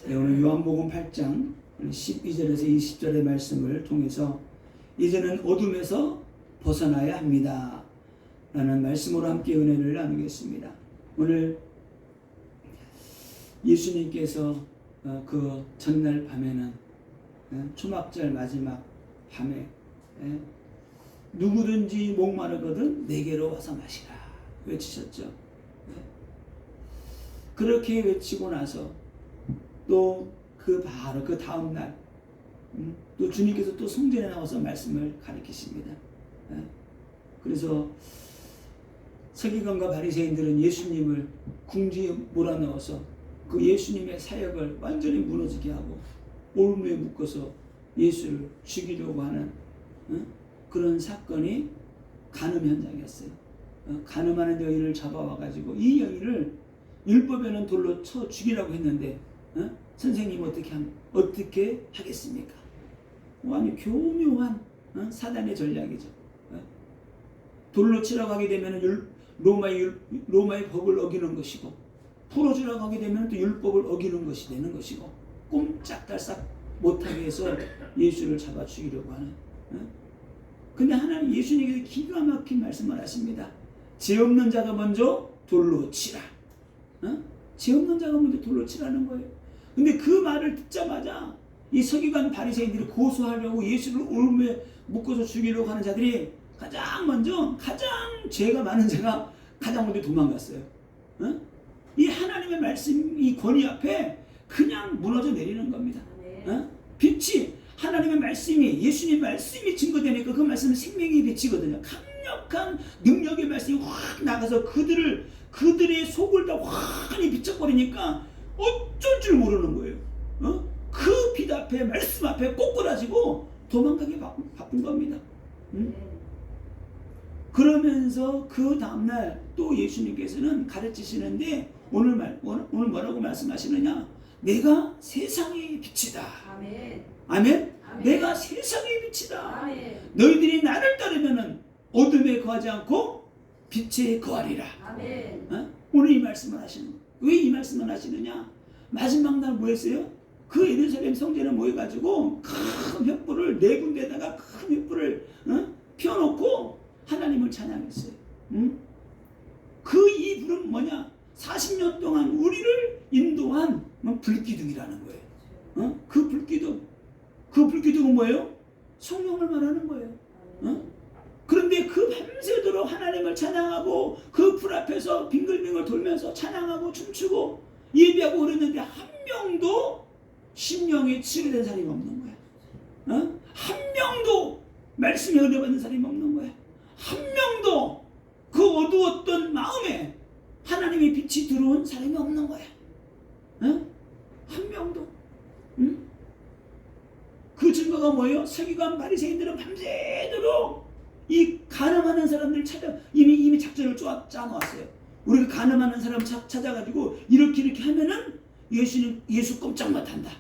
네, 오늘 요한복음 8장 12절에서 20절의 말씀을 통해서 이제는 어둠에서 벗어나야 합니다 라는 말씀으로 함께 은혜를 나누겠습니다. 오늘 예수님께서 그 전날 밤에는 초막절 마지막 밤에 누구든지 목마르거든 내게로 와서 마시라 외치셨죠. 그렇게 외치고 나서 또 바로 그 다음 날 또 주님께서 또 성전에 나와서 말씀을 가르치십니다. 그래서 서기관과 바리새인들은 예수님을 궁지에 몰아넣어서 그 예수님의 사역을 완전히 무너지게 하고 올무에 묶어서 예수를 죽이려고 하는 그런 사건이 간음 현장이었어요. 간음하는 여인을 잡아와가지고 이 여인을 율법에는 돌로 쳐 죽이라고 했는데 선생님 어떻게 하겠습니까? 아니 교묘한 사단의 전략이죠. 돌로 치라고 하게 되면 로마의 법을 어기는 것이고 풀어주라고 하게 되면 또 율법을 어기는 것이 되는 것이고 꼼짝달싹 못하게 해서 예수를 잡아 죽이려고 하는. 근데 하나님 예수님께서 기가 막힌 말씀을 하십니다. 죄 없는 자가 먼저 돌로 치라. 죄 없는 자가 먼저 돌로 치라는 거예요. 근데 그 말을 듣자마자 이 서기관 바리새인들이 고소하려고 예수를 올무에 묶어서 죽이려고 하는 자들이 가장 죄가 많은 자가 가장 먼저 도망갔어요. 이 하나님의 말씀, 이 권위 앞에 그냥 무너져 내리는 겁니다. 빛이 하나님의 말씀이 예수님 말씀이 증거되니까 그 말씀은 생명의 빛이거든요. 강력한 능력의 말씀이 확 나가서 그들의 속을 다 환히 비춰버리니까 어쩔 줄 모르는 거예요. 그 빛 앞에 말씀 앞에 꼬꾸라지고 도망가기 바쁜 겁니다. 그러면서 그 다음날 또 예수님께서는 가르치시는데 오늘 뭐라고 말씀하시느냐? 내가 세상의 빛이다. 아멘. 아멘? 아멘. 내가 세상의 빛이다. 아멘. 너희들이 나를 따르면은 어둠에 거하지 않고 빛에 거하리라. 아멘. 오늘 이 말씀을 하시는 거예요. 왜 이 말씀을 하시느냐? 마지막 날 뭐 했어요? 그 예루살렘 성전에 모여가지고 큰 횃불을 네 군데다가 큰 횃불을 펴놓고 하나님을 찬양했어요. 이 불은 뭐냐? 40년 동안 우리를 인도한 불기둥이라는 거예요. 그 불기둥은 뭐예요? 성령을 말하는 거예요. 그런데 그 밤새도록 하나님을 찬양하고 그 불 앞에서 빙글빙글 돌면서 찬양하고 춤추고 예배하고 그랬는데 한 명도 심령이 치유된 사람이 없는 거야. 한 명도 말씀에 은혜 받는 사람이 없는 거야. 한 명도 그 어두웠던 마음에 하나님의 빛이 들어온 사람이 없는 거야. 한 명도. 그 증거가 뭐예요? 서기관 바리새인들은 밤새도록 이 간음하는 사람들 이미 작전을 짜놓았어요. 우리가 간음하는 사람 찾아가지고 이렇게 하면은 예수 꼼짝 못한다.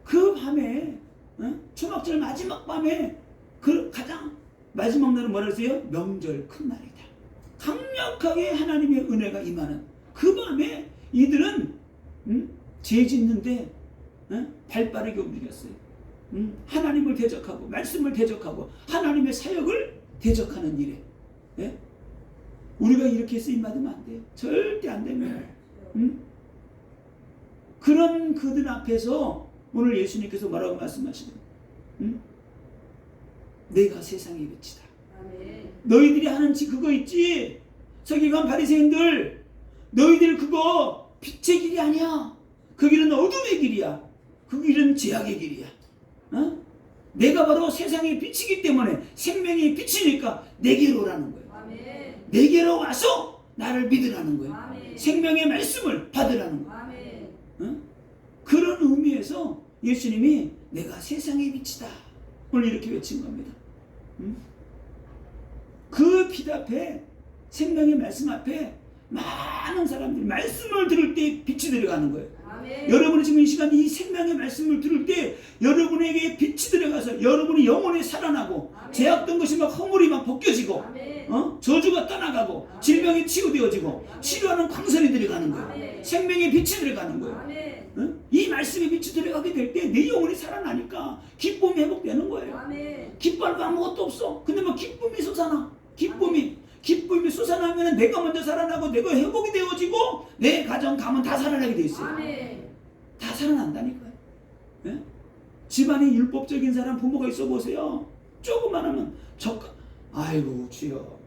그 밤에 초막절 마지막 밤에 그 가장 마지막 날은 뭐라 했어요? 명절 큰 날이다. 강력하게 하나님의 은혜가 임하는 그 밤에 이들은 죄 짓는데 발빠르게 움직였어요. 하나님을 대적하고 말씀을 대적하고 하나님의 사역을 대적하는 일에 우리가 이렇게 쓰임받으면 안 돼요. 절대 안 됩니다. 그런 그들 앞에서 오늘 예수님께서 뭐라고 말씀하시는 내가 세상의 빛이다. 아멘. 너희들이 하는 그거 있지? 서기관 바리새인들 너희들 그거 빛의 길이 아니야. 그 길은 어둠의 길이야. 그 길은 죄악의 길이야. 내가 바로 세상의 빛이기 때문에 생명의 빛이니까 내게로 오라는 거예요. 아멘. 내게로 와서 나를 믿으라는 거예요. 아멘. 생명의 말씀을 받으라는 거예요. 아멘. 그런 의미에서 예수님이 내가 세상의 빛이다. 오늘 이렇게 외친 겁니다. 그 빛 앞에 생명의 말씀 앞에 많은 사람들이 말씀을 들을 때 빛이 들어가는 거예요. 아멘. 여러분이 지금 이 시간 이 생명의 말씀을 들을 때 여러분에게 빛이 들어가서 여러분이 영혼이 살아나고 아멘. 죄악된 것이 막 허물이 막 벗겨지고 아멘. 저주가 떠나가고 아멘. 질병이 치유되어지고 아멘. 치료하는 광선이 들어가는 거예요. 아멘. 생명의 빛이 들어가는 거예요. 아멘. 이 말씀의 빛이 들어가게 될 때 내 영혼이 살아나니까 기쁨이 회복되는 거예요. 아멘. 기뻐할 거 아무것도 없어. 근데 뭐 기쁨이 솟아나. 기쁨이 솟아나면 내가 먼저 살아나고 내가 회복이 되어지고 내 가정 가문 다 살아나게 돼 있어요. 아멘. 다 살아난다니까요. 예? 집안에 율법적인 사람 부모가 있어 보세요. 조금만 하면 아이고 주여,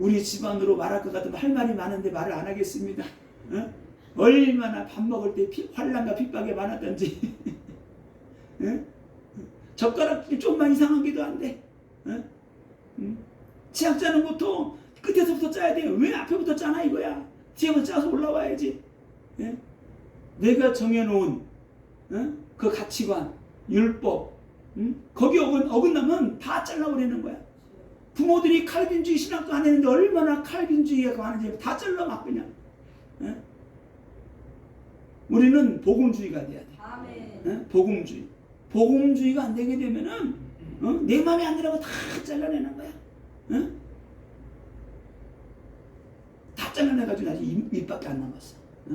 우리 집안으로 말할 것 같으면 할 말이 많은데 말을 안 하겠습니다. 예? 얼마나 밥 먹을 때 환난과 핍박이 많았던지. 예? 젓가락이 좀만 이상한 게도 안 돼. 예? 치약 짜는 것도 끝에서부터 짜야 돼요. 왜 앞에부터 짜나 이거야. 뒤에만 짜서 올라와야지. 예? 내가 정해놓은 그 가치관, 율법, 거기 어긋나면 다 잘라버리는 거야. 부모들이 칼빈주의 신학도 안 했는데 얼마나 칼빈주의가 많은지 다 잘라 막 그냥. 예? 우리는 복음주의가 돼야 돼. 아멘. 예? 복음주의가 안 되게 되면은 내 마음에 안 들어가고 다 잘라내는 거야. 예? 다 잘라내가지고 아직 입밖에 안 남았어. 예?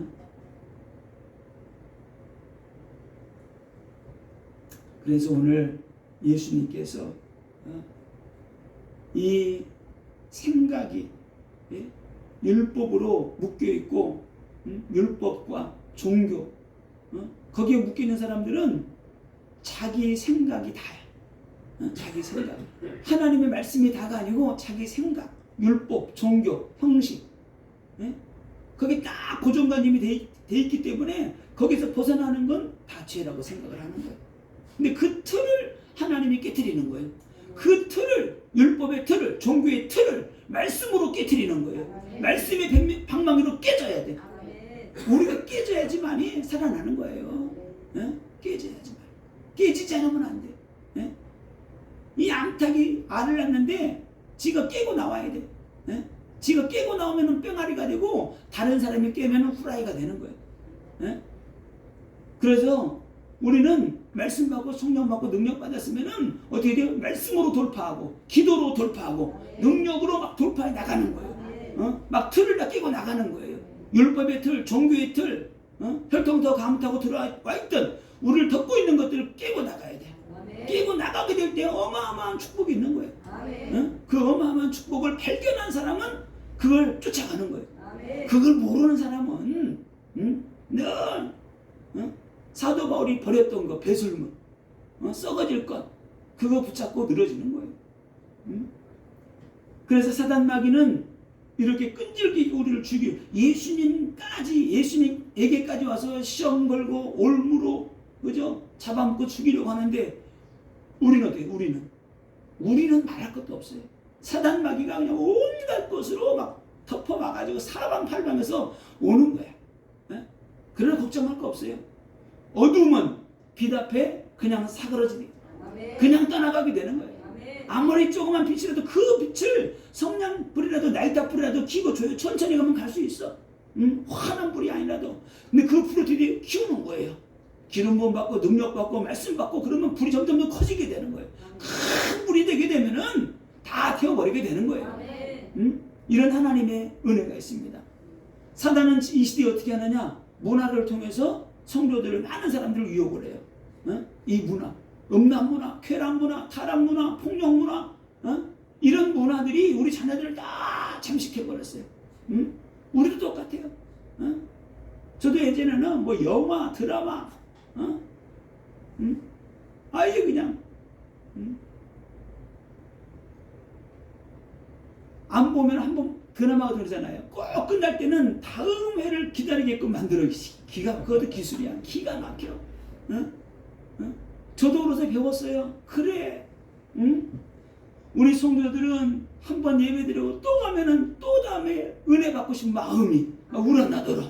그래서 오늘 예수님께서 이 생각이 율법으로 묶여 있고 율법과 종교 거기에 묶여 있는 사람들은 자기 생각이 다야. 자기 생각. 하나님의 말씀이 다가 아니고 자기 생각, 율법, 종교, 형식. 거기 딱 고정관념이 돼 있기 때문에 거기서 벗어나는 건 다 죄라고 생각을 하는 거예요. 근데 그 틀을 하나님이 깨트리는 거예요. 그 틀을, 율법의 틀을, 종교의 틀을 말씀으로 깨트리는 거예요. 말씀의 방망이로 깨져야 돼. 우리가 깨져야지만이 살아나는 거예요. 깨져야지만. 깨지지 않으면 안 돼. 이 암탉이 알을 낳는데 지가 깨고 나와야 돼. 지가 깨고 나오면 뿅아리가 되고 다른 사람이 깨면 후라이가 되는 거예요. 그래서 우리는 말씀 받고 성령 받고 능력 받았으면은 어떻게 돼요? 말씀으로 돌파하고 기도로 돌파하고 능력으로 막 돌파해 나가는 거예요. 막 틀을 다 깨고 나가는 거예요. 율법의 틀, 종교의 틀, 혈통도 감타고 들어와 있던 우리를 덮고 있는 것들을 깨고 나가야 돼. 깨고 나가게 될 때 어마어마한 축복이 있는 거예요. 그 어마어마한 축복을 발견한 사람은 그걸 쫓아가는 거예요. 그걸 모르는 사람은 늘 사도 바울이 버렸던 거, 배설물, 썩어질 것, 그거 붙잡고 늘어지는 거예요. 그래서 사단 마귀는 이렇게 끈질기게 우리를 죽이고 예수님에게까지 와서 시험 걸고 올무로 그죠? 잡아먹고 죽이려고 하는데 우리는 어때요? 우리는 말할 것도 없어요. 사단 마귀가 그냥 온갖 것으로 막 덮어막아가지고 사방팔방에서 오는 거야. 그러나 걱정할 거 없어요. 어두움은 빛 앞에 그냥 사그러지니 그냥 떠나가게 되는 거예요. 아무리 조그만 빛이라도 그 빛을 성냥불이라도 나이타불이라도 키고 천천히 가면 갈 수 있어. 환한 불이 아니라도. 근데 그 불을 되게 키우는 거예요. 기름 부음 받고 능력 받고 말씀 받고 그러면 불이 점점 더 커지게 되는 거예요. 큰 불이 되게 되면은 다 태워버리게 되는 거예요. 이런 하나님의 은혜가 있습니다. 사단은 이 시대에 어떻게 하느냐? 문화를 통해서 성도들을 많은 사람들을 유혹을 해요. 이 문화, 음란 문화, 쾌락 문화, 타락 문화, 폭력 문화, 이런 문화들이 우리 자녀들을 다 잠식해 버렸어요. 우리도 똑같아요. 저도 예전에는 뭐 영화, 드라마, 아예 그냥 안 보면 한번 드라마가 그러잖아요. 꼭 끝날 때는 다음 회를 기다리게끔 만들어. 그것도 기술이야. 기가 막혀. 저도 그래서 배웠어요. 그래. 우리 성도들은 한 번 예배 드리고 또 가면은 또 다음에 은혜 받고 싶은 마음이 우러나더러.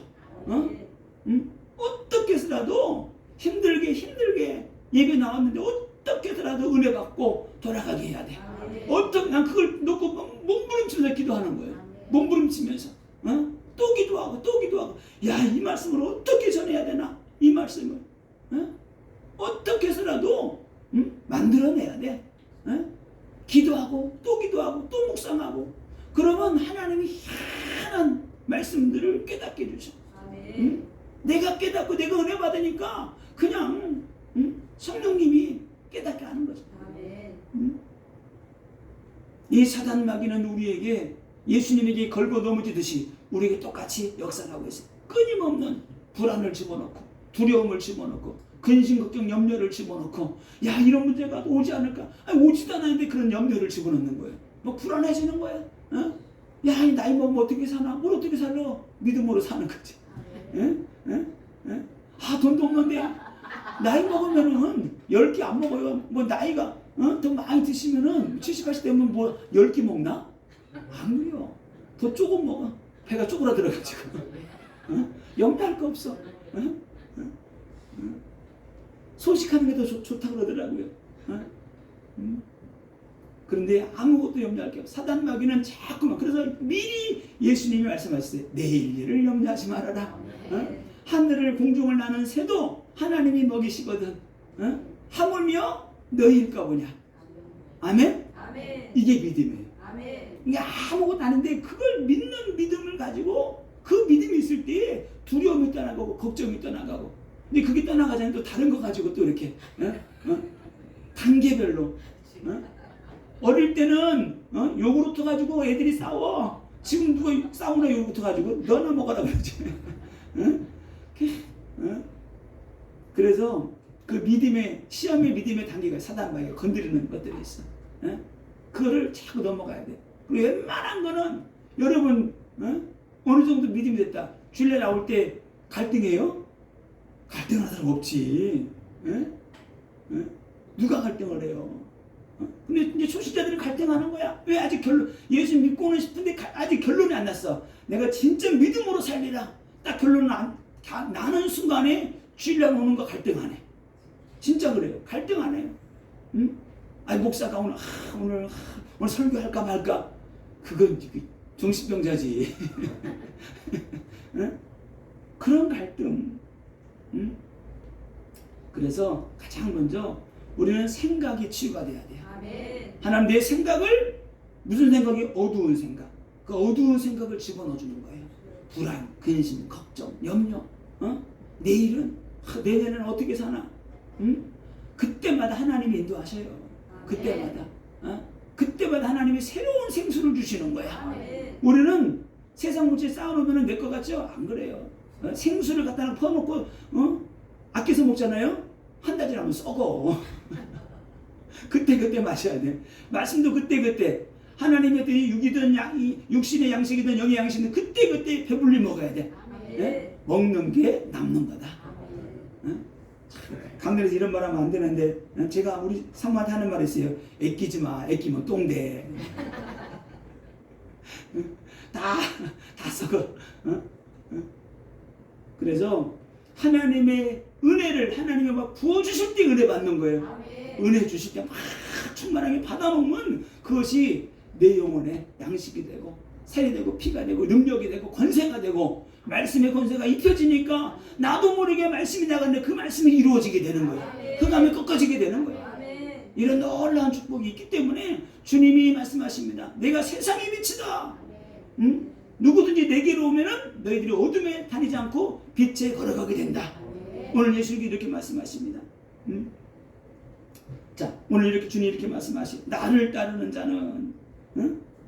어떻게 해서라도 힘들게 예배 나왔는데 어떻게 해서라도 은혜 받고 돌아가게 해야 돼. 난 그걸 놓고 몸부림치면서 기도하는 거예요. 몸부림치면서. 또 말씀을 어떻게 해서라도 만들어내야 돼. 기도하고 또 기도하고 또 묵상하고 그러면 하나님이 희한한 말씀들을 깨닫게 해주셔. 아멘. 내가 깨닫고 내가 은혜 받으니까 그냥 성령님이 깨닫게 하는 거죠. 아멘. 이 사단 마귀는 우리에게 예수님에게 걸고 넘어지듯이 우리에게 똑같이 역사를 하고 있어요. 끊임없는 불안을 집어넣고 두려움을 집어넣고 근심 걱정 염려를 집어넣고 야 이런 문제가 오지 않을까? 아니, 오지도 않았는데 그런 염려를 집어넣는 거예요. 뭐 불안해지는 거야. 야 이 나이 먹으면 어떻게 사나? 뭘 어떻게 살아? 믿음으로 사는 거지. 아 돈도 없는데 나이 먹으면은 10끼 안 먹어요. 뭐 나이가 더 많이 드시면은 70, 80 되면 뭐 10끼 먹나? 안 그래요. 더 조금 먹어. 배가 쪼그라들어가지고 염려할 거 없어. 소식하는 게 더 좋다 그러더라고요. 그런데 아무것도 염려할 게 없어. 사단 마귀는 자꾸만 그래서 미리 예수님이 말씀하셨어요. 내일 일을 염려하지 말아라. 하늘을 공중을 나는 새도 하나님이 먹이시거든. 하물며 너희일까 보냐. 아멘? 아멘. 이게 믿음이에요. 아멘. 이게 아무것도 아닌데 그걸 믿는 믿음을 가지고 그 믿음이 있을 때 두려움이 떠나가고 걱정이 떠나가고 근데 그게 떠나가자면 또 다른 거 가지고 또 이렇게 단계별로 어릴 때는 요구르트 가지고 애들이 싸워. 지금 누가 싸우나 요구르트 가지고 너나 먹어라 그러지. 그래서 그 믿음의 시험의 믿음의 단계가 사단 마귀가 건드리는 것들이 있어. 그거를 자꾸 넘어가야 돼. 그리고 웬만한 거는 여러분 어느 정도 믿음이 됐다. 주일날 나올 때 갈등해요? 갈등하는 사람 없지. 누가 갈등을 해요? 근데 이제 초신자들은 갈등하는 거야. 왜 아직 예수 믿고는 싶은데 아직 결론이 안 났어. 내가 진짜 믿음으로 살리라. 딱 결론 나는 순간에 주일날 오는 거 갈등하네. 진짜 그래요. 갈등 안 해요. 아니 목사가 오늘 설교할까 말까. 그건 정신병자지. 그런 갈등. 그래서 가장 먼저 우리는 생각이 치유가 돼야 돼요. 아멘. 하나님 내 생각을 무슨 생각이 어두운 생각. 그 어두운 생각을 집어넣어 주는 거예요. 불안, 근심, 걱정, 염려. 내일은 내년에는 어떻게 사나? 그때마다 하나님이 인도하셔요. 그때마다. 그때마다 하나님이 새로운 생수를 주시는 거야. 아멘. 우리는 세상 문제 쌓아놓으면 내 것 같죠? 안 그래요. 생수를 갖다 퍼놓고 아껴서 먹잖아요. 한 달 지나면 썩어. 그때 마셔야 돼. 말씀도 그때 하나님의 뜻이 육이든 육신의 양식이든 영의 양식이든 그때 배불리 먹어야 돼. 네? 먹는 게 남는 거다. 강단에서 이런 말 하면 안 되는데 제가 우리 상무한테 하는 말이 있어요. 애끼지 마. 애끼면 똥돼. 다 썩어. 그래서 하나님의 은혜를 하나님이 막 부어주실 때 은혜 받는 거예요. 아멘. 은혜 주실 때 막 충만하게 받아놓으면 그것이 내 영혼에 양식이 되고 살이 되고 피가 되고 능력이 되고 권세가 되고 말씀의 권세가 입혀지니까 나도 모르게 말씀이 나가는데 그 말씀이 이루어지게 되는 거예요. 그 다음에 꺾어지게 되는 거예요. 아멘. 이런 놀라운 축복이 있기 때문에 주님이 말씀하십니다. 내가 세상의 빛이다. 누구든지 내게로 오면은 너희들이 어둠에 다니지 않고 빛에 걸어가게 된다. 오늘 예수님이 이렇게 말씀하십니다. 자, 오늘 이렇게 주님이 이렇게 말씀하시. 나를 따르는 자는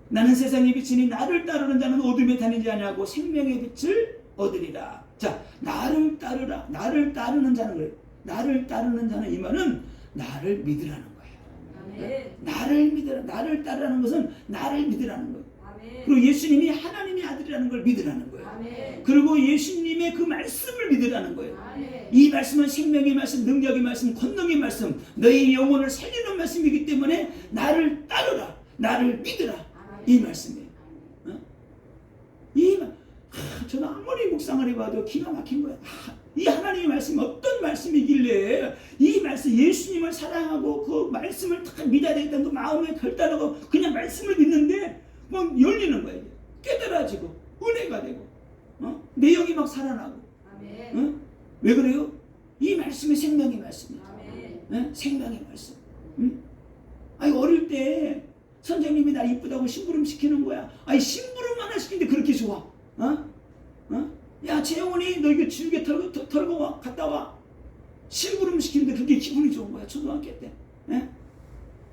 나는 세상의 빛이니 나를 따르는 자는 어둠에 다니지 아니하고 생명의 빛을 얻으리라. 자, 나를 따르라. 나를 따르는 자는 그래. 나를 따르는 자는 이 말은 나를 믿으라는 거예요. 아멘. 나를 믿으라. 나를 따르라는 것은 나를 믿으라는 거예요. 아멘. 그리고 예수님이 하나님의 아들이라는 걸 믿으라는 거예요. 아멘. 그리고 예수님의 그 말씀을 믿으라는 거예요. 아멘. 이 말씀은 생명의 말씀, 능력의 말씀, 권능의 말씀, 너희 영혼을 살리는 말씀이기 때문에 나를 따르라, 나를 믿으라. 이 말씀이에요. 저는 아무리 묵상을 해봐도 기가 막힌 거야. 이 하나님의 말씀이 어떤 말씀이길래 이 말씀 예수님을 사랑하고 그 말씀을 다 믿어야 되겠다는 그 마음에 결단하고 그냥 말씀을 믿는데 막 열리는 거예요. 깨달아지고 은혜가 되고 내 영이 막 살아나고. 아멘. 왜 그래요? 이 말씀이 생명의 말씀이다. 아멘. 네? 생명의 말씀. 응? 아니 어릴 때 선생님이 나 이쁘다고 심부름 시키는 거야. 아니 심부름 하나 시키는데 그렇게 좋아? 야 재영원이 너 이거 지우개 털고 와, 갔다 와. 심부름 시키는데 그게 기분이 좋은 거야 초등학교 때. 예?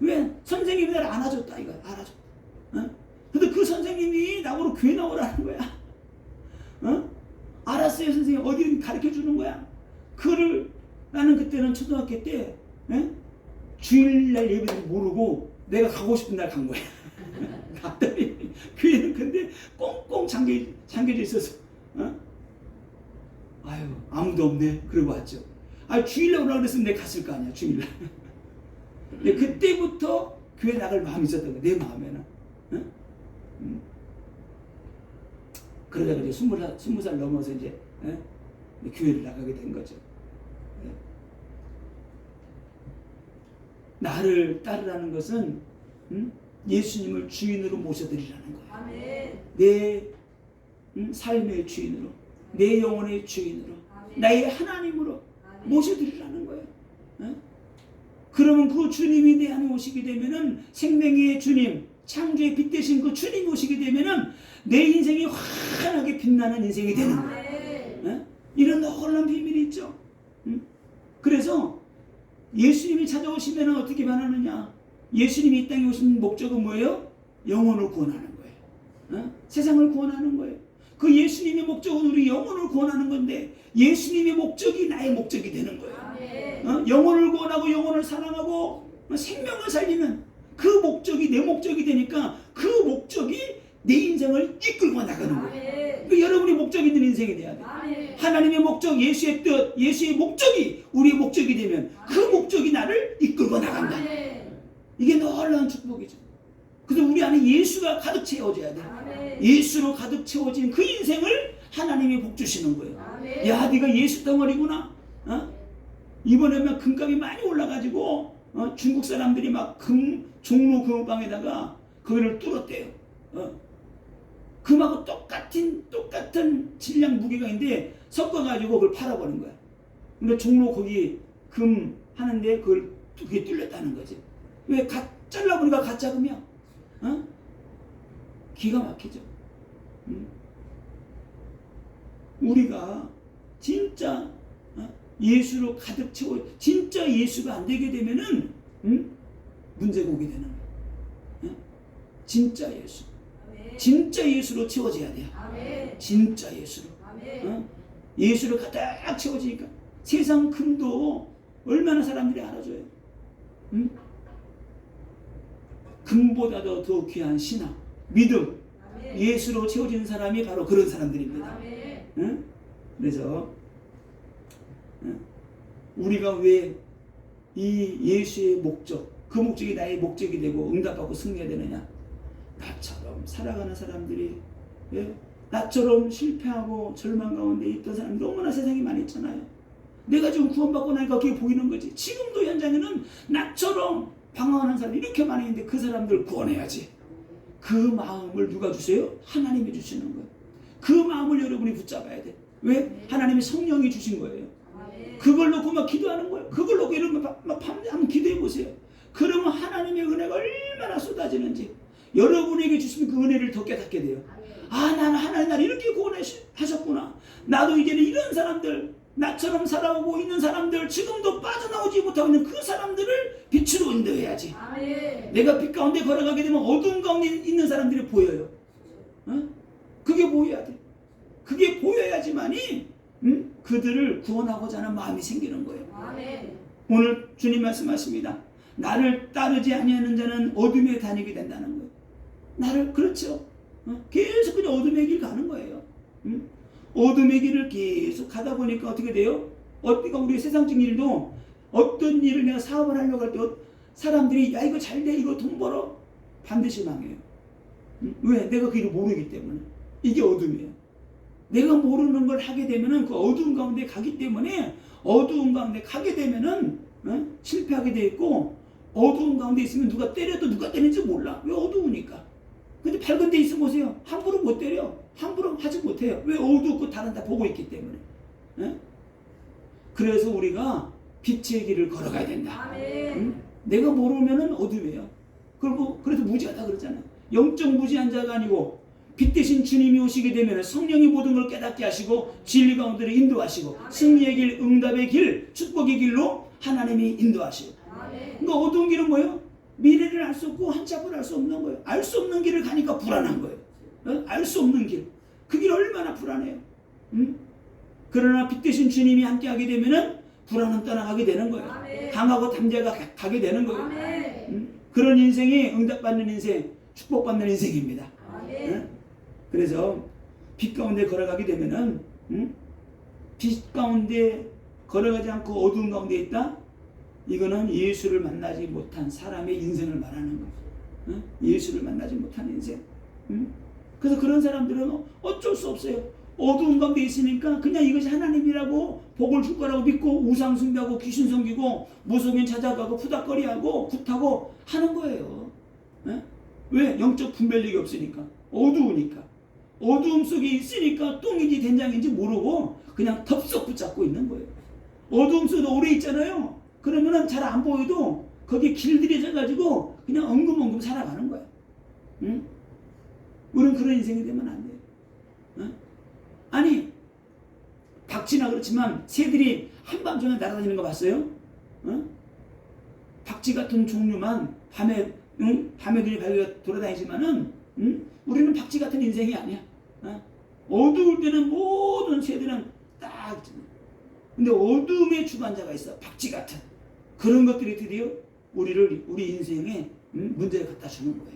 왜? 선생님이 나를 안아줬다 이거 알아줬다. 근데 그 선생님이 나보고 교회 나오라는 거야. 알았어요 선생님 어디 가르쳐 주는 거야. 그를 나는 그때는 초등학교 때 주일날 예배를 모르고 내가 가고 싶은 날 간 거야. 갔더니 교회는 근데 꽁꽁 잠겨져 있어서 아유 아무도 없네 그러고 왔죠. 주일날 오라고 그랬으면 내가 갔을 거 아니야 주일날. 근데 그때부터 교회 나갈 마음이 있었던 거야 내 마음에는. 그러다가 이제 20살 넘어서 이제 교회를 나가게 된 거죠. 나를 따르라는 것은 예수님을 주인으로 모셔드리라는 거예요. 아멘. 내 삶의 주인으로, 내 영혼의 주인으로, 아멘. 나의 하나님으로 아멘. 모셔드리라는 거예요. 그러면 그 주님이 내 안에 오시게 되면은 생명의 주님, 창조의 빛 되신 그 주님이 오시게 되면은 내 인생이 환하게 빛나는 인생이 되는 거예요. 이런 놀라운 비밀이 있죠. 그래서 예수님이 찾아오시면 어떻게 변하느냐? 예수님이 이 땅에 오신 목적은 뭐예요? 영혼을 구원하는 거예요. 세상을 구원하는 거예요. 그 예수님의 목적은 우리 영혼을 구원하는 건데 목적이 나의 목적이 되는 거예요. 영혼을 구원하고 영혼을 사랑하고 생명을 살리는 그 목적이 내 목적이 되니까 그 목적이 내 인생을 이끌고 나가는 거예요. 그 여러분이 목적 있는 인생이 돼야 돼요. 하나님의 목적, 예수의 뜻, 예수의 목적이 우리의 목적이 되면 그 목적이 나를 이끌고 나간다. 이게 놀라운 축복이죠. 그래서 우리 안에 예수가 가득 채워져야 돼요. 예수로 가득 채워진 그 인생을 하나님이 복 주시는 거예요. 야, 네가 예수 덩어리구나. 이번에는 금값이 많이 올라가지고 중국 사람들이 막 종로 금방에다가 거기를 뚫었대요. 금하고 똑같은 질량 무게가 있는데 섞어가지고 그걸 팔아버린 거야. 근데 종로 거기 금 하는데 그게 뚫렸다는 거지. 왜? 잘라보니까 가짜 금이야. 기가 막히죠. 우리가 진짜 예수로 가득 채워 진짜 예수가 안 되게 되면은 문제가 오게 되는 거야. 진짜 예수. 진짜 예수로 채워져야 돼요. 진짜 예수로. 예수로 가득 채워지니까 세상 금도 얼마나 사람들이 알아줘요. 금보다도 더 귀한 신앙, 믿음, 예수로 채워지는 사람이 바로 그런 사람들입니다. 그래서 우리가 왜 이 예수의 목적, 그 목적이 나의 목적이 되고 응답받고 승리해야 되느냐? 나처럼 살아가는 사람들이, 나처럼 실패하고 절망 가운데 있던 사람들이 너무나 세상에 많이 있잖아요. 내가 지금 구원받고 나니까 그게 보이는 거지. 지금도 현장에는 나처럼 방황하는 사람이 이렇게 많이 있는데 그 사람들 구원해야지. 그 마음을 누가 주세요? 하나님이 주시는 거예요. 그 마음을 여러분이 붙잡아야 돼. 왜? 하나님이 성령이 주신 거예요. 그걸 놓고 막 기도하는 거예요. 그걸 놓고 이러면 막 밤새 한번 기도해 보세요. 그러면 하나님의 은혜가 얼마나 쏟아지는지 여러분에게 주신 그 은혜를 더 깨닫게 돼요. 나는 하나님 나를 이렇게 구원하셨구나. 나도 이제는 이런 사람들, 나처럼 살아오고 있는 사람들, 지금도 빠져나오지 못하고 있는 그 사람들을 빛으로 인도해야지. 내가 빛 가운데 걸어가게 되면 어두운 가운데 있는 사람들이 보여요. 그게 보여야 돼. 그게 보여야지만이 그들을 구원하고자 하는 마음이 생기는 거예요. 오늘 주님 말씀하십니다. 나를 따르지 아니하는 자는 어둠에 다니게 된다는 거예요. 나를, 그렇죠. 계속 그냥 어둠의 길 가는 거예요. 어둠의 길을 계속 가다 보니까 어떻게 돼요? 우리 세상적인 일도 어떤 일을 내가 사업을 하려고 할 때 사람들이 야 이거 잘 돼, 이거 돈 벌어, 반드시 망해요. 왜? 내가 그 일을 모르기 때문에. 이게 어둠이에요. 내가 모르는 걸 하게 되면은 그 어두운 가운데 가기 때문에 어두운 가운데 가게 되면은 실패하게 돼 있고, 어두운 가운데 있으면 누가 때려도 누가 때리는지 몰라. 왜? 어두우니까. 근데 밝은 데 있으면 보세요. 함부로 못 때려. 함부로 하지 못해요. 왜? 어두웠고 다른 다 보고 있기 때문에. 그래서 우리가 빛의 길을 걸어가야 된다. 아멘. 응? 내가 모르면은 어둠이에요. 그리고 그래서 무지하다 그러잖아요. 영적 무지한 자가 아니고 빛 대신 주님이 오시게 되면 성령이 모든 걸 깨닫게 하시고 진리 가운데로 인도하시고 승리의 길, 응답의 길, 축복의 길로 하나님이 인도하시고. 아멘. 그러니까 어두운 길은 뭐예요? 미래를 알 수 없고 한치 앞을 알 수 없는 거예요. 알 수 없는 길을 가니까 불안한 거예요. 알 수 없는 길. 그 길 얼마나 불안해요. 응? 그러나 빛 대신 주님이 함께하게 되면은 불안은 떠나가게 되는 거예요. 아멘. 강하고 담대가 가게 되는 거예요. 아멘. 응? 그런 인생이 응답받는 인생, 축복받는 인생입니다. 아멘. 응? 그래서 빛 가운데 걸어가게 되면은 빛 가운데 걸어가지 않고 어두운 가운데 있다? 이거는 예수를 만나지 못한 사람의 인생을 말하는 거예요. 응? 예수를 만나지 못한 인생. 응? 그래서 그런 사람들은 어쩔 수 없어요. 어두운 가운데 있으니까 그냥 이것이 하나님이라고 복을 줄 거라고 믿고 우상 숭배하고 귀신 섬기고 무속인 찾아가고 푸닥거리하고 굿하고 하는 거예요. 응? 왜? 영적 분별력이 없으니까. 어두우니까. 어두움 속에 있으니까 똥인지 된장인지 모르고 그냥 덥석 붙잡고 있는 거예요. 어두움 속에 오래 있잖아요. 그러면은 잘 안 보여도 거기에 길들이 져가지고 그냥 엉금엉금 살아가는 거예요. 응? 우리는 그런 인생이 되면 안 돼요. 응? 아니, 박쥐나 그렇지만 새들이 한밤중에 날아다니는 거 봤어요? 응? 박쥐 같은 종류만 밤에, 응? 밤에들이 밝게 돌아다니지만은, 응? 우리는 박쥐 같은 인생이 아니야. 응? 어두울 때는 모든 새들은 딱, 근데 어둠의 주관자가 있어. 박쥐 같은. 그런 것들이 드디어 우리 인생에 문제를 갖다 주는 거예요.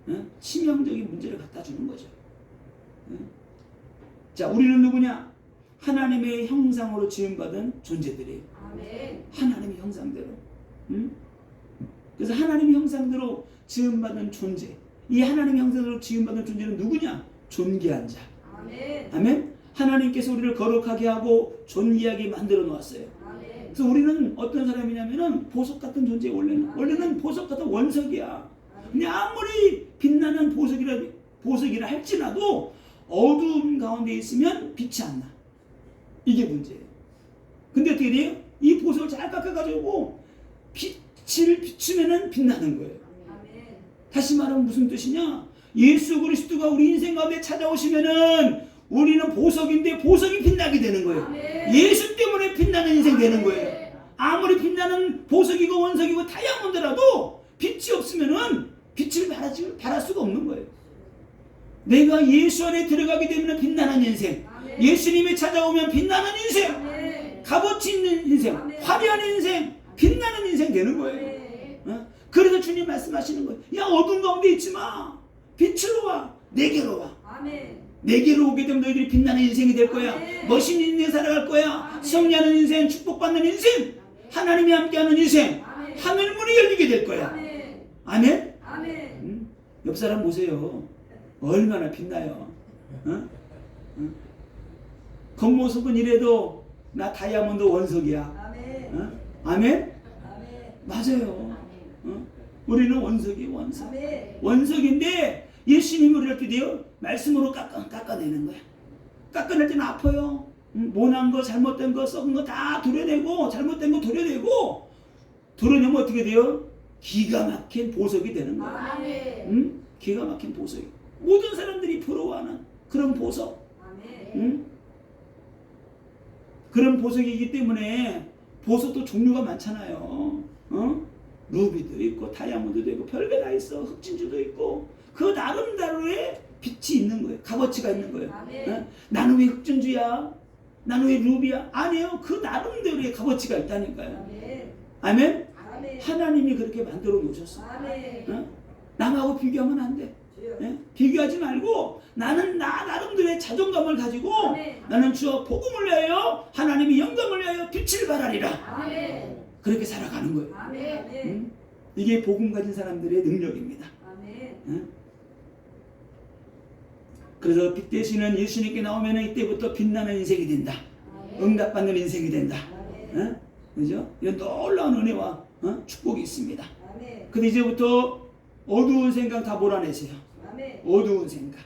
응? 치명적인 문제를 갖다 주는 거죠. 응? 자, 우리는 누구냐? 하나님의 형상으로 지음받은 존재들이에요. 아멘. 하나님의 형상대로. 응? 그래서 하나님의 형상대로 지음받은 존재. 이 하나님의 형상대로 지음받은 존재는 누구냐? 존귀한 자. 아멘. 아멘? 하나님께서 우리를 거룩하게 하고 존귀하게 만들어 놓았어요. 아멘. 그래서 우리는 어떤 사람이냐면은 보석 같은 존재예요. 원래는 보석 같은 원석이야. 근데 아무리 빛나는 보석이라 할지라도 어두움 가운데 있으면 빛이 안 나. 이게 문제예요. 근데 어떻게 돼요? 이 보석을 잘 깎아가지고 빛을 비추면은 빛나는 거예요. 아멘. 다시 말하면 무슨 뜻이냐? 예수 그리스도가 우리 인생 가운데 찾아오시면은 우리는 보석인데 보석이 빛나게 되는 거예요. 아멘. 예수 때문에 빛나는 인생 되는 거예요. 아무리 빛나는 보석이고 원석이고 다이아몬드라도 빛이 없으면은 빛을 발할 수가 없는 거예요. 내가 예수 안에 들어가게 되면 빛나는 인생, 아멘. 예수님이 찾아오면 빛나는 인생, 아멘. 값어치 있는 인생, 아멘. 화려한 인생, 빛나는 인생 되는 거예요. 아멘. 어? 그래서 주님 말씀하시는 거예요. 야, 어두운 가운데 있지 마. 빛으로 와. 내게로 와. 아멘. 내게로 오게 되면 너희들이 빛나는 인생이 될 거야. 아멘. 멋있는 인생 살아갈 거야. 아멘. 승리하는 인생, 축복받는 인생, 하나님이 함께하는 인생, 아멘. 하늘 문이 열리게 될 거야. 아멘. 아멘? 아멘. 옆 사람 보세요. 얼마나 빛나요. 어? 어? 겉모습은 이래도 나 다이아몬드 원석이야. 아멘. 어? 아멘? 아멘. 맞아요. 어? 우리는 원석이에요. 원석. 아멘. 원석인데 예수님이 우리를 어떻게 돼요? 말씀으로 깎아내는 거야. 깎아낼 때는 아파요. 모난 거, 잘못된 거, 썩은 거 다 도려내고, 잘못된 거 도려내고, 도려내면 어떻게 돼요? 기가 막힌 보석이 되는 거야. 아멘. 기가 막힌 보석이. 모든 사람들이 부러워하는 그런 보석. 아멘. 그런 보석이기 때문에 보석도 종류가 많잖아요. 루비도 있고 다이아몬드도 있고 별게 다 있어. 흑진주도 있고 그 나름대로의 빛이 있는 거예요. 값어치가 있는 거예요. 아멘. 나는 왜 흑진주야? 나는 왜 루비야? 아니에요. 그 나름대로의 값어치가 있다니까요. 아멘. 아멘? 아멘. 하나님이 그렇게 만들어 놓으셨어. 아멘. 남하고 비교하면 안 돼. 예? 비교하지 말고 나는 나 나름대로의 자존감을 가지고 아멘. 나는 주어 복음을 위하여 하나님이 영광을 위하여 빛을 발하리라. 아멘. 그렇게 살아가는 거예요. 아멘. 이게 복음 가진 사람들의 능력입니다. 아멘. 그래서 빛 대신은 예수님께 나오면 이때부터 빛나는 인생이 된다. 응답받는 인생이 된다. 아멘. 그죠? 이런 놀라운 은혜와 축복이 있습니다. 아멘. 근데 이제부터 어두운 생각 다 몰아내세요. 아멘. 어두운 생각.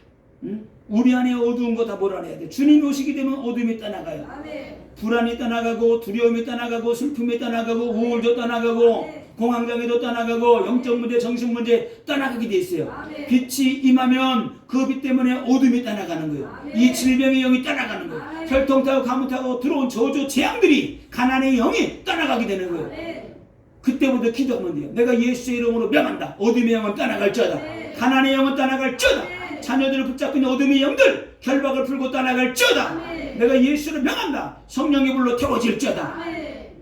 우리 안에 어두운 거 다 몰아내야 돼. 주님이 오시게 되면 어둠이 떠나가요. 아멘. 불안이 떠나가고 두려움이 떠나가고 슬픔이 떠나가고 우울도 떠나가고 공황장애도 떠나가고 영적 문제, 정신 문제 떠나가게 돼 있어요. 아멘. 빛이 임하면 그 빛 때문에 어둠이 떠나가는 거예요. 아멘. 이 질병의 영이 떠나가는 거예요. 아멘. 혈통 타고 가뭄 타고 들어온 저주 재앙들이 가난의 영이 떠나가게 되는 거예요. 아멘. 그때부터 기도하면 돼요. 내가 예수의 이름으로 명한다. 어둠의 영은 떠나갈지어다. 아멘. 가난의 영은 떠나갈지어다. 아멘. 자녀들을 붙잡고 있는 어둠의 영들 결박을 풀고 떠나갈지어다. 아멘. 내가 예수를 명한다. 성령의 불로 태워질지어다. 아멘.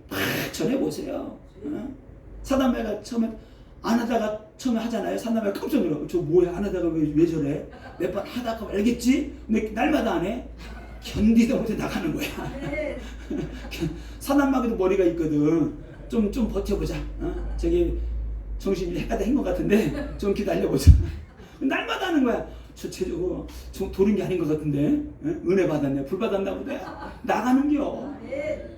전해보세요. 사단마귀가 처음에 안 하다가 처음에 하잖아요. 사단마귀가 깜짝 놀라. 저 뭐야 안 하다가 왜 저래? 몇 번 하다가 알겠지? 근데 날마다 안 해. 견디다 못해 나가는 거야. 아멘. 사단마귀도 머리가 있거든. 좀 버텨보자. 저기 정신이 약간 한것 같은데 좀 기다려보자. 날마다 하는 거야. 저거 도른 게 아닌 것 같은데 은혜 받았네. 불 받았나 보다. 나가는겨.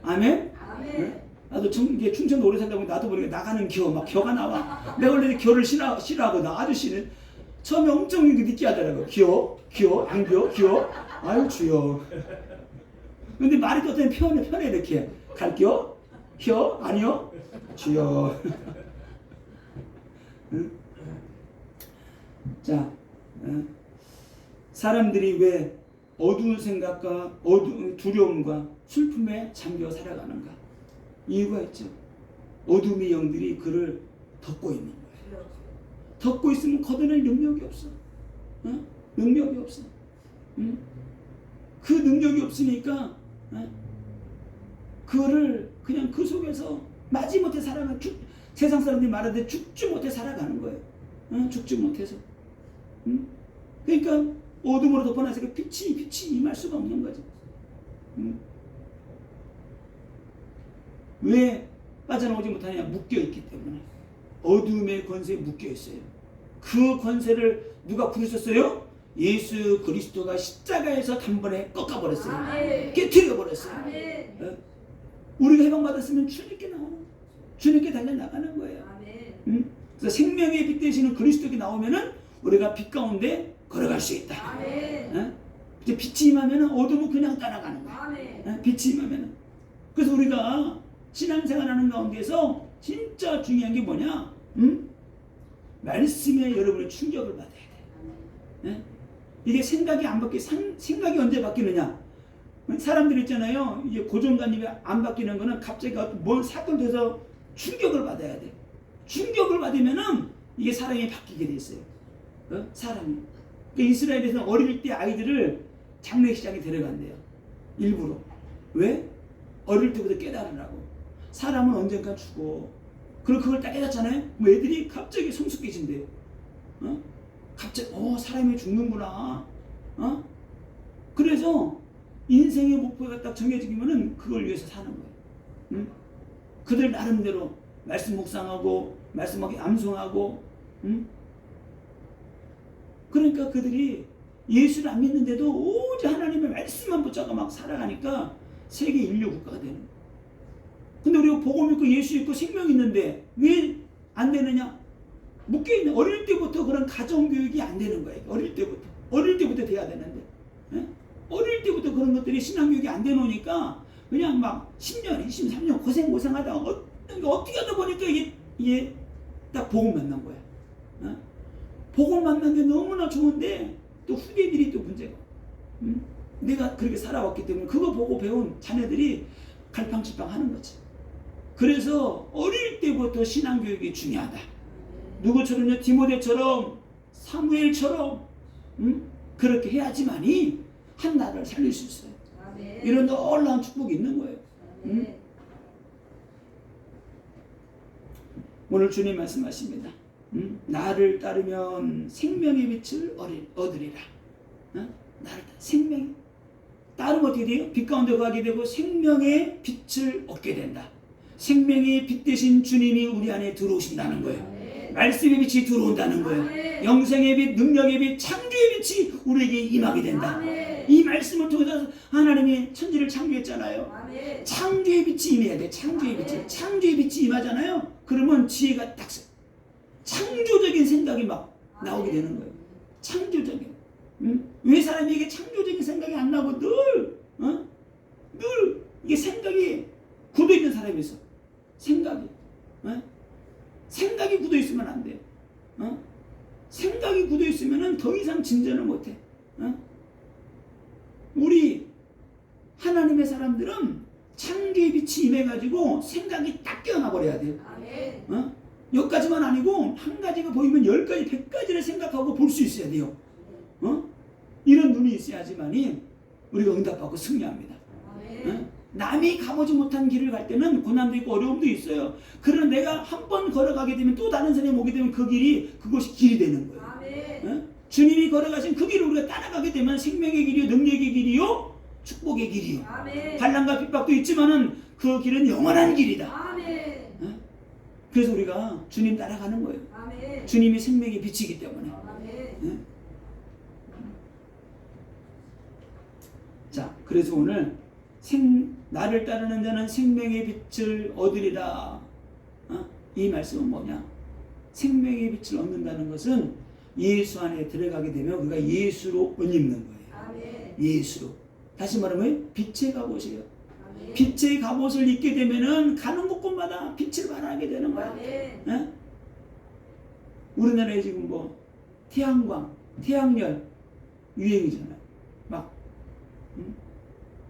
아멘. 아멘. 나도 이게 춘천도 오래 살다 보니 나도 모르게 나가는 막 겨가 나와. 내가 원래 겨를 싫어하거든. 아저씨는 처음에 엄청 늦게 하더라고. 기어 안 기어. 아유 주여. 근데 말이 또 어떤 편해 이렇게 갈겨 기어 아니요 주여. 응? 자, 사람들이 왜 어두운 생각과 두려움과 슬픔에 잠겨 살아가는가? 이유가 있죠. 어둠의 영들이 그를 덮고 있는 거예요. 덮고 있으면 걷어낼 능력이 없어. 능력이 없어. 그 능력이 없으니까 그거를 그냥 그 속에서 마지못해 살아가는 세상 사람들이 말하듯 죽지 못해 살아가는 거예요. 죽지 못해서. 그러니까 어둠으로 덮어놔서 빛이 임할 수가 없는 거죠. 왜 빠져나오지 못하냐? 묶여있기 때문에. 어둠의 권세에 묶여있어요. 그 권세를 누가 부르셨어요? 예수 그리스도가 십자가에서 단번에 꺾어버렸어요. 깨트려버렸어요. 우리가 해방받았으면 주님께 나오는, 주님께 달려나가는 거예요. 그래서 생명의 빛 되시는 그리스도께 나오면은 우리가 빛 가운데 걸어갈 수 있다. 이제 빛이 임하면은 어둠은 그냥 따라가는 거야. 빛이 임하면은. 그래서 우리가 신앙생활하는 가운데서 진짜 중요한 게 뭐냐? 말씀에 여러분의 충격을 받아야 돼. 이게 생각이 안 바뀌. 생각이 언제 바뀌느냐? 사람들 있잖아요. 이게 고정관념이 안 바뀌는 거는 갑자기 뭔 사건 돼서 충격을 받아야 돼. 충격을 받으면은 이게 사람이 바뀌게 돼 있어요. 사람이. 그러니까 이스라엘에서는 어릴 때 아이들을 장례식장에 데려간대요. 일부러. 왜? 어릴 때부터 깨달으라고. 사람은 언젠가 죽어. 그리고 그걸 딱 깨닫잖아요. 뭐 애들이 갑자기 성숙해진대요. 갑자기 사람이 죽는구나. 그래서 인생의 목표가 딱 정해지면은 그걸 위해서 사는 거예요. 그들 나름대로 말씀 묵상하고 말씀하게 암송하고. 그러니까 그들이 예수를 안 믿는데도 오직 하나님의 말씀만 붙잡고 막 살아가니까 세계 인류 국가가 되는 거예요. 근데 우리가 복음 믿고 예수 믿고 생명 있는데 왜 안 되느냐? 묶여있는 어릴 때부터 그런 가정교육이 안 되는 거예요. 어릴 때부터 돼야 되는데 어릴 때부터 그런 것들이 신앙교육이 안 되놓으니까 그냥 막 10년, 23년 고생하다가 어떻게 하다 보니까 이게 딱 복음 만난 거야. 복음 만난 게 너무나 좋은데 또 후대들이 또 문제가. 내가 그렇게 살아왔기 때문에 그거 보고 배운 자녀들이 갈팡질팡 하는 거지. 그래서 어릴 때부터 신앙교육이 중요하다. 누구처럼요? 디모데처럼 사무엘처럼 그렇게 해야지만이 한 나라를 살릴 수 있어요. 이런 놀라운 축복이 있는 거예요. 오늘 주님 말씀하십니다. 나를 따르면 생명의 빛을 얻으리라. 나를 생명이 따르면 어떻게 돼요? 빛 가운데 가게 되고 생명의 빛을 얻게 된다. 생명의 빛 대신 주님이 우리 안에 들어오신다는 거예요. 말씀의 빛이 들어온다는 거예요. 영생의 빛, 능력의 빛, 창조의 빛이 우리에게 임하게 된다. 이 말씀을 통해서 하나님이 천지를 창조했잖아요. 창조의 빛이 임해야 돼. 창조의 빛이 임하잖아요. 그러면 지혜가 딱 창조적인 생각이 막 나오게 되는 거예요. 창조적인. 왜 사람에게 창조적인 생각이 안 나고 늘 이게 생각이 굳어 있는 사람이 있어. 생각이 굳어 있으면 안 돼. 생각이 굳어 있으면은 더 이상 진전을 못 해. 우리 하나님의 사람들은 창조의 빛이 임해가지고 생각이 딱 깨어나 버려야 돼요. 여기까지만 아니고 한 가지가 보이면 10가지, 100가지를 생각하고 볼 수 있어야 돼요. 이런 눈이 있어야지만이 우리가 응답받고 승리합니다. 남이 가보지 못한 길을 갈 때는 고난도 있고 어려움도 있어요. 그러나 내가 한 번 걸어가게 되면 또 다른 사람이 오게 되면 그것이 길이 되는 거예요. 주님이 걸어가신 그 길을 우리가 따라가게 되면 생명의 길이요, 능력의 길이요, 축복의 길이요. 반란과 핍박도 있지만은 그 길은 영원한 길이다. 그래서 우리가 주님 따라가는 거예요. 주님이 생명의 빛이기 때문에. 자, 그래서 오늘 나를 따르는 자는 생명의 빛을 얻으리라. 이 말씀은 뭐냐? 생명의 빛을 얻는다는 것은 예수 안에 들어가게 되면 우리가 예수로 옷 입는 거예요. 예수로. 다시 말하면 빛의 갑옷이에요. 빛의 갑옷을 입게 되면은 가는 곳곳마다 빛을 발하게 되는 거야. 우리나라에 지금 뭐 태양광, 태양열 유행이잖아요. 막.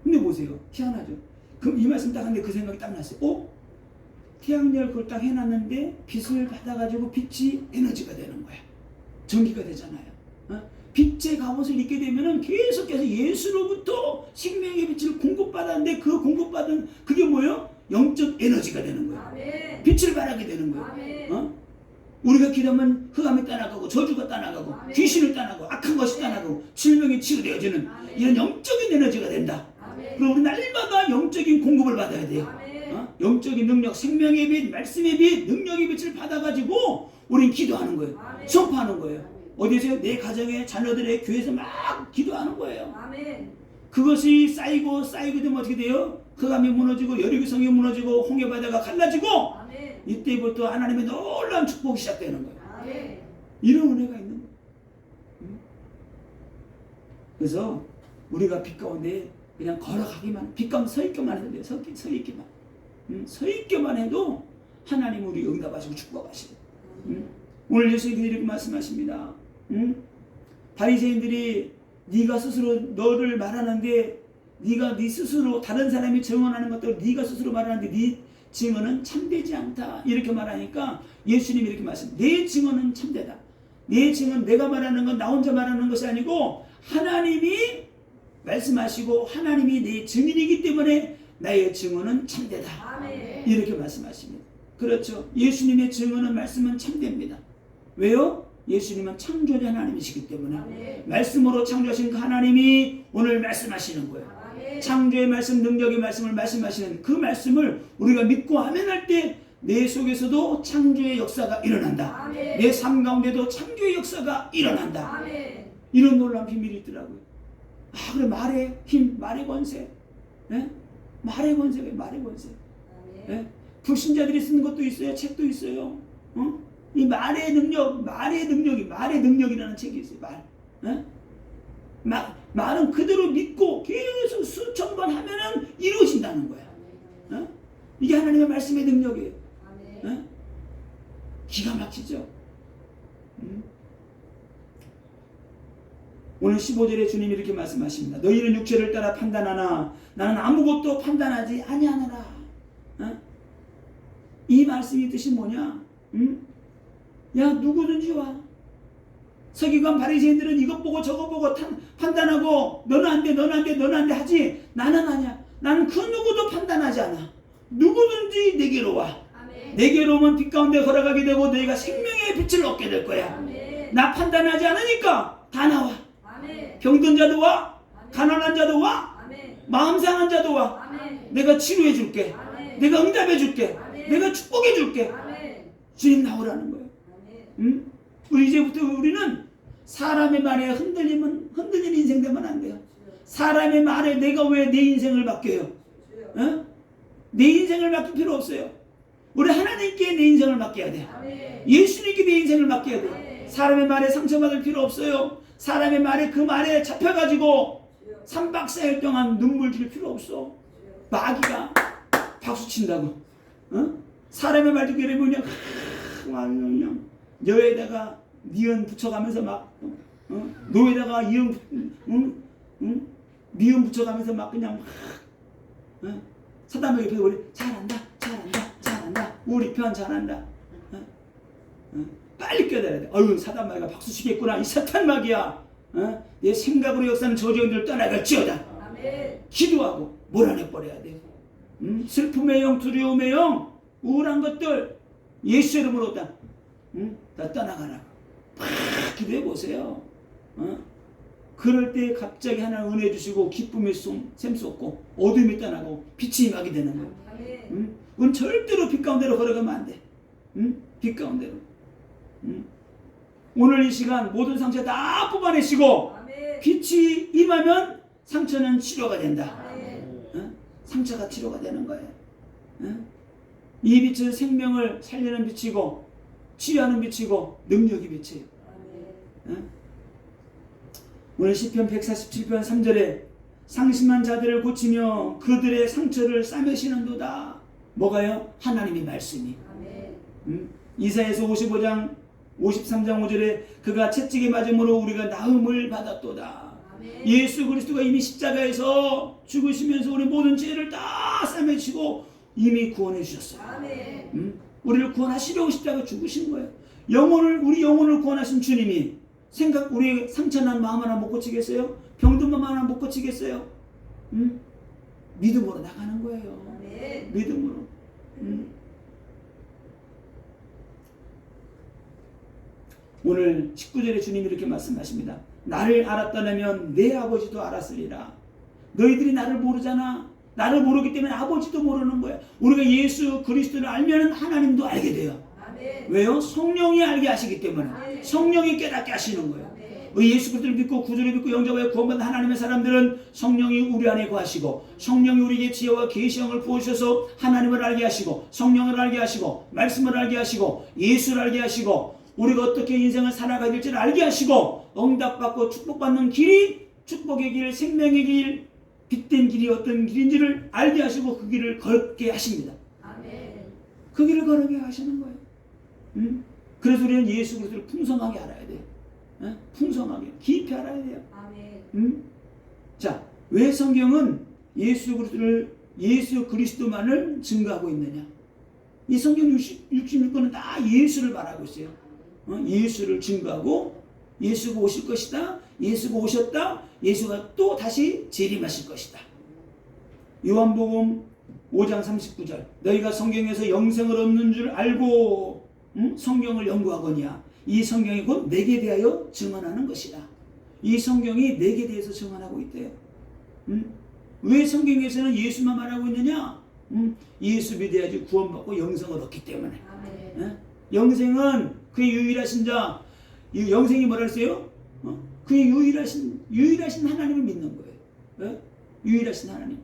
근데 보세요. 희한하죠. 그럼 이 말씀 딱 하는데 그 생각이 딱 났어요. 태양열 그걸 딱 해놨는데 빛을 받아가지고 빛이 에너지가 되는 거야. 전기가 되잖아요. 빛의 갑옷을 입게 되면은 계속해서 예수로부터 생명의 빛을 공급받았는데 그 공급받은 그게 뭐예요? 영적 에너지가 되는 거예요. 빛을 발하게 되는 거예요. 우리가 기도하면 흑암이 떠나가고 저주가 떠나가고 귀신을 떠나고 악한 것이 떠나가고 질병이 치유되어지는 이런 영적인 에너지가 된다. 그럼 우리 날마다 영적인 공급을 받아야 돼요. 영적인 능력, 생명의 빛, 말씀의 빛, 능력의 빛을 받아가지고 우린 기도하는 거예요. 선포하는 거예요. 어디서 내 가정에 자녀들의 교회에서 막 기도하는 거예요. 그것이 쌓이고 되면 어떻게 돼요? 흑암이 무너지고 여리고성이 무너지고 홍해바다가 갈라지고 이때부터 하나님의 놀라운 축복이 시작되는 거예요. 이런 은혜가 있는 거예요. 그래서 우리가 빛 가운데 그냥 걸어가기만, 빛 가운데 서 있기만 해도 돼요. 서 있기만. 서 있기만 해도 하나님 우리 응답하시고 축복하시고. 오늘 예수님이 이렇게 말씀하십니다. 바리새인들이 네가 스스로 너를 말하는데 네 스스로 다른 사람이 증언하는 것들 네가 스스로 말하는데 네 증언은 참되지 않다. 이렇게 말하니까 예수님이 이렇게 말씀. 내 증언은 참되다. 내 증언 내가 말하는 건 나 혼자 말하는 것이 아니고 하나님이 말씀하시고 하나님이 내 증인이기 때문에 나의 증언은 참되다. 이렇게 말씀하십니다. 그렇죠. 예수님의 증언은 말씀은 참됩니다. 왜요? 예수님은 창조자 하나님이시기 때문에 말씀으로 창조하신 그 하나님이 오늘 말씀하시는 거예요. 창조의 말씀, 능력의 말씀을 말씀하시는 그 말씀을 우리가 믿고 아멘할 때 내 속에서도 창조의 역사가 일어난다. 내 삶 가운데도 창조의 역사가 일어난다. 이런 놀라운 비밀이 있더라고요. 그래 말의 힘, 말의 권세. 말의 권세가 말의 권세. 불신자들이 쓴 것도 있어요. 책도 있어요. 이 말의 능력이라는 책이 있어요. 말은 그대로 믿고 계속 수천 번 하면은 이루어진다는 거야. 이게 하나님의 말씀의 능력이에요. 기가 막히죠. 오늘 15절에 주님이 이렇게 말씀하십니다. 너희는 육체를 따라 판단하나 나는 아무것도 판단하지 아니하노라. 이 말씀의 뜻이 뭐냐? 야 누구든지 와. 서기관 바리새인들은 이것 보고 저것 보고 판단하고 너는 안 돼, 너는 안 돼, 너는 안 돼 하지. 나는 아니야. 나는 그 누구도 판단하지 않아. 누구든지 내게로 와. 내게로 오면 빛 가운데 걸어가게 되고 너희가 생명의 빛을 얻게 될 거야. 나 판단하지 않으니까 다 나와. 병든 자도 와, 가난한 자도 와, 마음 상한 자도 와. 내가 치료해 줄게. 내가 응답해 줄게. 내가 축복해 줄게. 주님 나오라는 거예요. 우리 이제부터 우리는 사람의 말에 흔들리는 인생 되면 안 돼요. 사람의 말에 내가 왜 내 인생을 맡겨요? 내 인생을 맡길 필요 없어요. 우리 하나님께 내 인생을 맡겨야 돼. 예수님께 내 인생을 맡겨야 돼. 사람의 말에 상처받을 필요 없어요. 사람의 말에 그 말에 잡혀가지고 3박 4일 동안 눈물 질 필요 없어. 마귀가 박수 친다고. 어? 사람의 말 듣게 되면 그냥 여에다가 니은 붙여가면서 막 노에다가 이응 니은 붙여가면서 막 그냥 사담에게 옆에서 우리 잘한다 우리 편 잘한다. 빨리 깨달아야 돼. 어휴 사담마귀가 박수 치겠구나. 이 사탄 마귀야. 내 생각으로 역사는 저주형들을 떠나갈지어다. 아멘. 기도하고 몰아내버려야 돼. 슬픔의 영, 두려움의 영, 우울한 것들 예수 이름으로 다 떠나가라. 팍 기도해 보세요. 그럴 때 갑자기 하나님 은혜 주시고 기쁨이 샘솟고 어둠이 떠나고 빛이 임하게 되는 거예요. 아멘. 우리는 절대로 빛 가운데로 걸어가면 안 돼. 빛 가운데로. 오늘 이 시간 모든 상처 다 뽑아내시고 아멘. 빛이 임하면 상처는 치료가 된다. 아멘. 상처가 치료가 되는 거예요. 이 빛은 생명을 살리는 빛이고 치유하는 빛이고 능력이 빛이에요. 아멘. 오늘 시편 147편 3절에 상심한 자들을 고치며 그들의 상처를 싸매시는도다. 뭐가요? 하나님의 말씀이. 아멘. 이사야서 55장 53장 5절에 그가 채찍에 맞음으로 우리가 나음을 받았도다. 아멘. 예수 그리스도가 이미 십자가에서 죽으시면서 우리 모든 죄를 다 싸매시고 이미 구원해 주셨어요. 아멘. 우리를 구원하시려고 십자가 죽으신 거예요. 우리 영혼을 구원하신 주님이 우리 상처난 마음 하나 못 고치겠어요? 병든 마음 하나 못 고치겠어요? 믿음으로 나가는 거예요. 아멘. 믿음으로. 오늘 19절에 주님이 이렇게 말씀하십니다. 나를 알았다면 내 아버지도 알았으리라. 너희들이 나를 모르잖아. 나를 모르기 때문에 아버지도 모르는 거야. 우리가 예수 그리스도를 알면 하나님도 알게 돼요. 아멘. 왜요? 성령이 알게 하시기 때문에. 성령이 깨닫게 하시는 거예요. 예수 그리스도를 믿고 구주를 믿고 영접하여 구원받은 하나님의 사람들은 성령이 우리 안에 거하시고 성령이 우리에게 지혜와 계시형을 부어주셔서 하나님을 알게 하시고 성령을 알게 하시고 말씀을 알게 하시고 예수를 알게 하시고 우리가 어떻게 인생을 살아가야 될지를 알게 하시고 응답받고 축복받는 길이 축복의 길, 생명의 길, 빛된 길이 어떤 길인지를 알게 하시고 그 길을 걷게 하십니다. 아멘. 그 길을 걸어게 하시는 거예요. 그래서 우리는 예수 그리스도를 풍성하게 알아야 돼요. 풍성하게 깊이 알아야 돼요. 아멘. 자, 왜 성경은 예수 그리스도만을 증거하고 있느냐? 이 성경 66권은 다 예수를 말하고 있어요. 예수를 증거하고 예수가 오실 것이다. 예수가 오셨다. 예수가 또 다시 재림하실 것이다. 요한복음 5장 39절 너희가 성경에서 영생을 얻는 줄 알고 성경을 연구하거니와 이 성경이 곧 내게 대하여 증언하는 것이다. 이 성경이 내게 대해서 증언하고 있대요. 왜 성경에서는 예수만 말하고 있느냐? 예수 믿어야지 구원받고 영생을 얻기 때문에. 아멘. 영생은 그의 유일하신 자, 이 영생이 뭐라 했어요? 그의 유일하신 하나님을 믿는 거예요. 유일하신 하나님.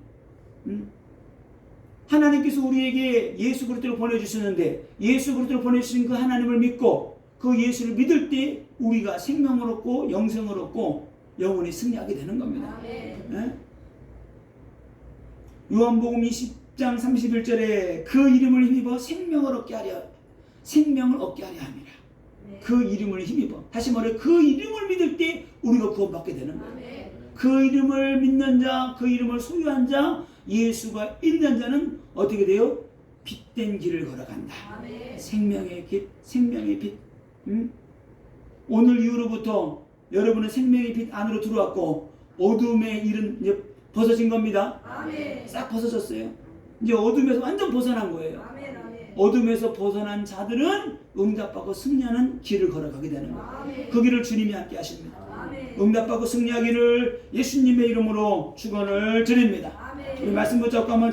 하나님께서 우리에게 예수 그리스도를 보내주셨는데 예수 그리스도를 보내주신 그 하나님을 믿고 그 예수를 믿을 때 우리가 생명을 얻고 영생을 얻고 영원히 승리하게 되는 겁니다. 아멘. 요한복음 20장 31절에 그 이름을 힘입어 생명을 얻게 하려 함이라. 그 이름을 힘입어. 다시 말해 그 이름을 믿을 때 우리가 구원받게 되는 거예요. 아멘. 그 이름을 믿는 자, 그 이름을 소유한 자, 예수가 있는 자는 어떻게 돼요? 빛된 길을 걸어간다. 아멘. 생명의 빛, 생명의 빛. 오늘 이후로부터 여러분은 생명의 빛 안으로 들어왔고 어둠의 일은 이제 벗어진 겁니다. 아멘. 싹 벗어졌어요. 이제 어둠에서 완전 벗어난 거예요. 아멘. 아멘. 어둠에서 벗어난 자들은 응답받고 승리하는 길을 걸어가게 되는 거예요. 아멘. 그 길을 주님이 함께 하십니다. 아멘. 응답받고 승리하기를 예수님의 이름으로 축원을 드립니다. 아멘. 우리 말씀 붙잡고 한번